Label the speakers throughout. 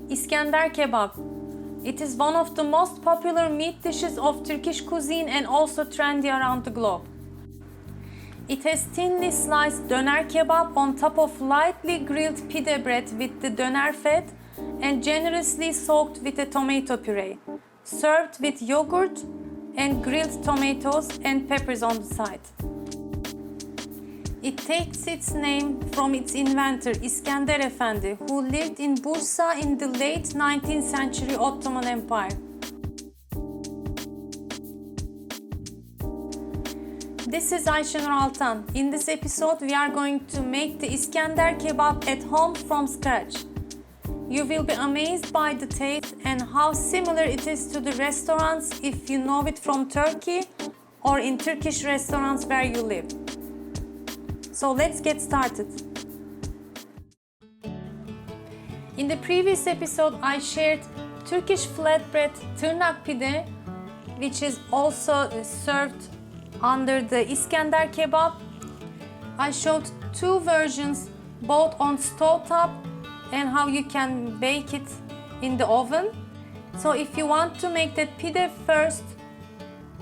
Speaker 1: İskender Kebab. It is one of the most popular meat dishes of Turkish cuisine and also trendy around the globe. It has thinly sliced döner kebab on top of lightly grilled pide bread with the döner fat and generously soaked with a tomato puree, served with yogurt and grilled tomatoes and peppers on the side. It takes its name from its inventor İskender Efendi, who lived in Bursa in the late 19th century Ottoman Empire. This is Ayşenur Altan. In this episode, we are going to make the İskender Kebab at home from scratch. You will be amazed by the taste and how similar it is to the restaurants if you know it from Turkey or in Turkish restaurants where you live. So let's get started. In the previous episode, I shared Turkish flatbread tırnak pide, which is also served under the İskender Kebab. I showed two versions, both on stovetop and how you can bake it in the oven. So if you want to make that pide first,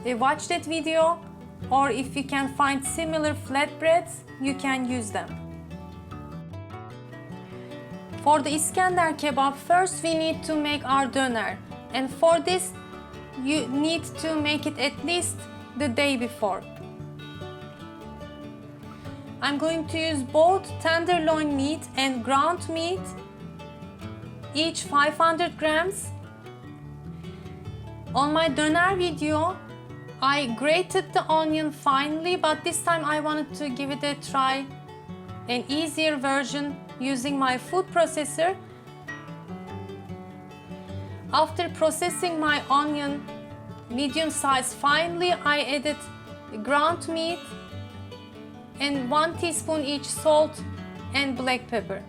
Speaker 1: watch that video, or if you can find similar flatbreads, you can use them. For the İskender Kebab, first we need to make our döner, and for this you need to make it at least the day before. I'm going to use both tenderloin meat and ground meat, each 500 grams. On my döner video, I grated the onion finely, but this time I wanted to give it a try, an easier version using my food processor. After processing my onion medium size finely, I added ground meat and 1 teaspoon each salt and black pepper.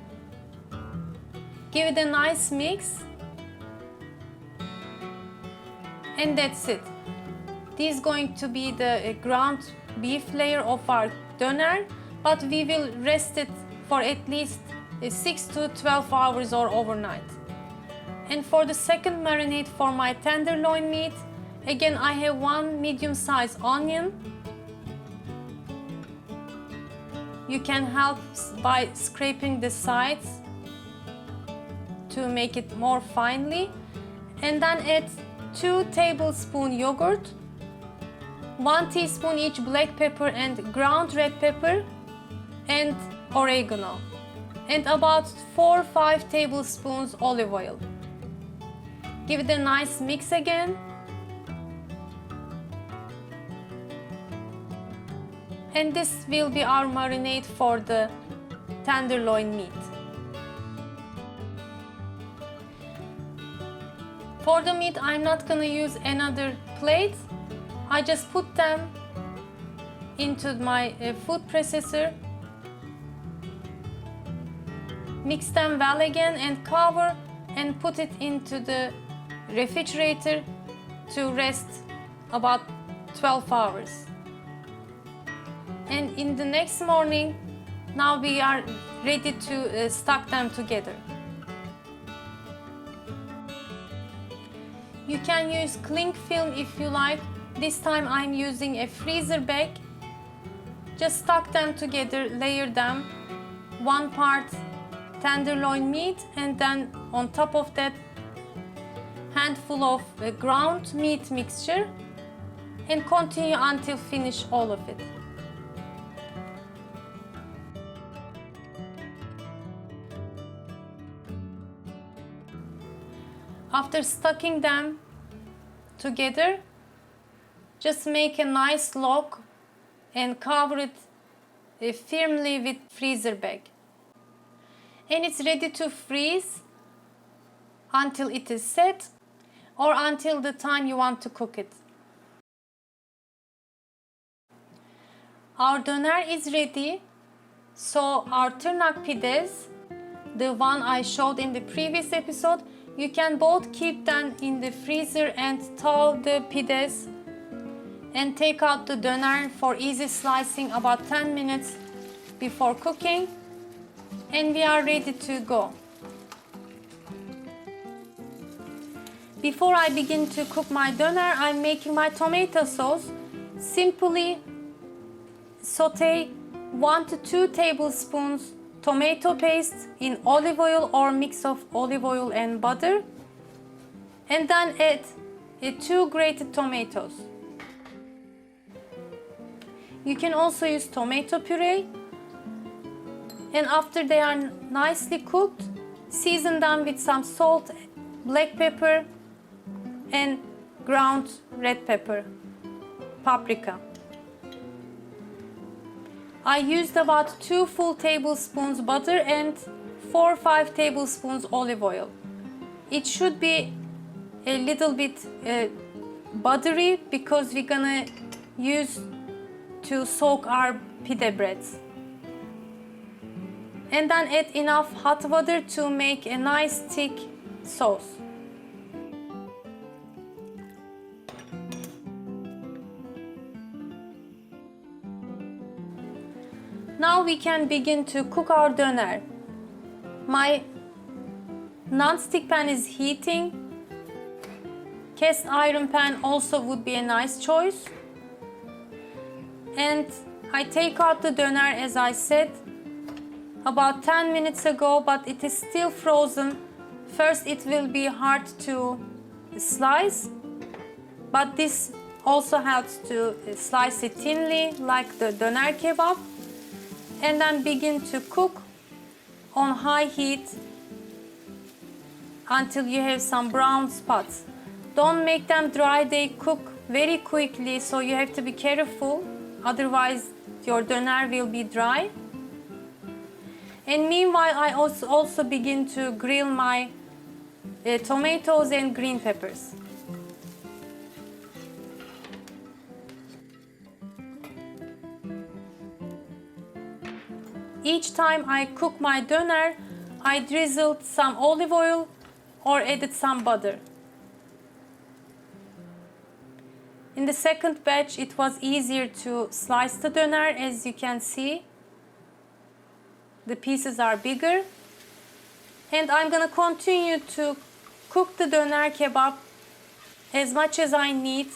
Speaker 1: Give it a nice mix, and that's it. This is going to be the ground beef layer of our döner, but we will rest it for at least 6 to 12 hours or overnight. And for the second marinade for my tenderloin meat, again I have 1 medium-sized onion. You can help by scraping the sides to make it more finely. And then add 2 tablespoons yogurt, 1 teaspoon each black pepper and ground red pepper, and oregano, and about 4-5 tablespoons olive oil. Give it a nice mix again. And this will be our marinade for the tenderloin meat. For the meat, I'm not gonna use another plate. I just put them into my food processor, mix them well again and cover and put it into the refrigerator to rest about 12 hours. And in the next morning, now we are ready to stock them together. You can use cling film if you like. This time I'm using a freezer bag. Just stock them together, layer them. 1 part tenderloin meat, and then on top of that, handful of ground meat mixture, and continue until finish all of it. After stocking them together, just make a nice lock and cover it firmly with freezer bag. And it's ready to freeze until it is set or until the time you want to cook it. Our döner is ready, so our tırnak pides, the one I showed in the previous episode, you can both keep them in the freezer and thaw the pides and take out the döner for easy slicing about 10 minutes before cooking, and we are ready to go. Before I begin to cook my doner, I'm making my tomato sauce. Simply saute 1 to 2 tablespoons tomato paste in olive oil or mix of olive oil and butter. And then add 2 grated tomatoes. You can also use tomato puree. And after they are nicely cooked, season them with some salt, black pepper, and ground red pepper, paprika. I used about 2 full tablespoons butter and 4 or 5 tablespoons olive oil. It should be a little bit buttery because we're gonna use to soak our pide breads. And then add enough hot water to make a nice thick sauce. Now we can begin to cook our doner. My non-stick pan is heating. Cast iron pan also would be a nice choice. And I take out the doner as I said about 10 minutes ago, but it is still frozen. First it will be hard to slice, but this also helps to slice it thinly like the doner kebab. And then begin to cook on high heat until you have some brown spots. Don't make them dry, they cook very quickly, so you have to be careful, otherwise your doner will be dry. And meanwhile I also begin to grill my tomatoes and green peppers. Each time I cook my doner, I drizzled some olive oil or added some butter. In the second batch, it was easier to slice the doner, as you can see. The pieces are bigger. And I'm gonna continue to cook the doner kebab as much as I need.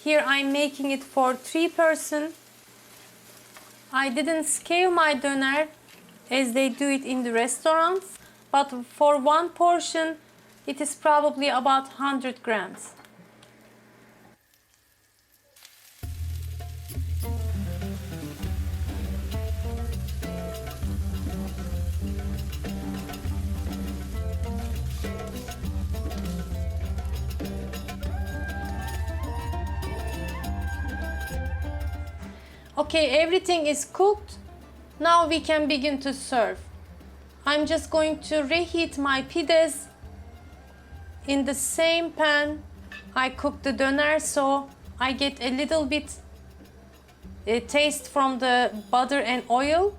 Speaker 1: Here I'm making it for 3 persons. I didn't scale my doner as they do it in the restaurants, but for 1 portion it is probably about 100 grams. Okay, everything is cooked. Now we can begin to serve. I'm just going to reheat my pides in the same pan I cooked the doner, so I get a little bit taste from the butter and oil.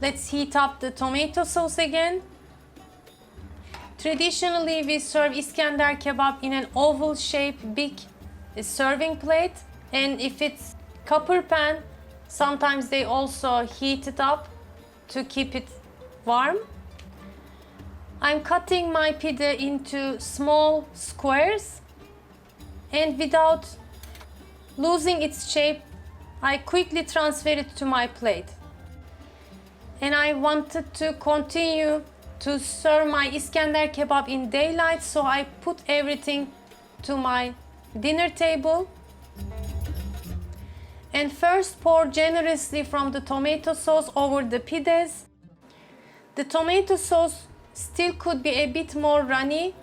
Speaker 1: Let's heat up the tomato sauce again. Traditionally, we serve İskender Kebab in an oval shaped big serving plate, and if it's copper pan, sometimes they also heat it up to keep it warm. I'm cutting my pide into small squares, and without losing its shape, I quickly transfer it to my plate. And I wanted to continue to serve my İskender Kebab in daylight, so I put everything to my dinner table. And first pour generously from the tomato sauce over the pides. The tomato sauce still could be a bit more runny.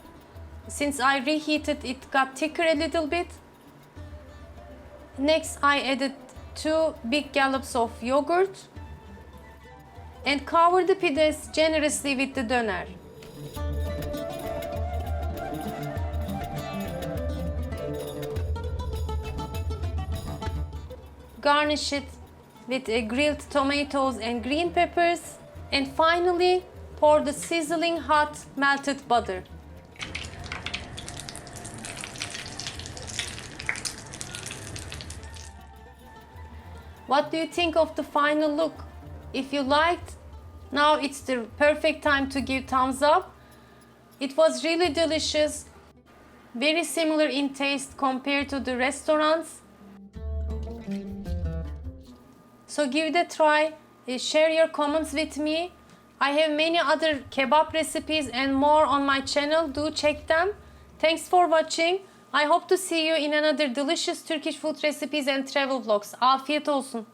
Speaker 1: Since I reheated, it got thicker a little bit. Next, I added 2 big gallops of yogurt and cover the pides generously with the doner. Garnish it with grilled tomatoes and green peppers, and finally pour the sizzling hot melted butter. What do you think of the final look? If you liked, now it's the perfect time to give thumbs up. It was really delicious, very similar in taste compared to the restaurants. So give it a try, share your comments with me. I have many other kebab recipes and more on my channel, do check them. Thanks for watching. I hope to see you in another delicious Turkish food recipes and travel vlogs. Afiyet olsun.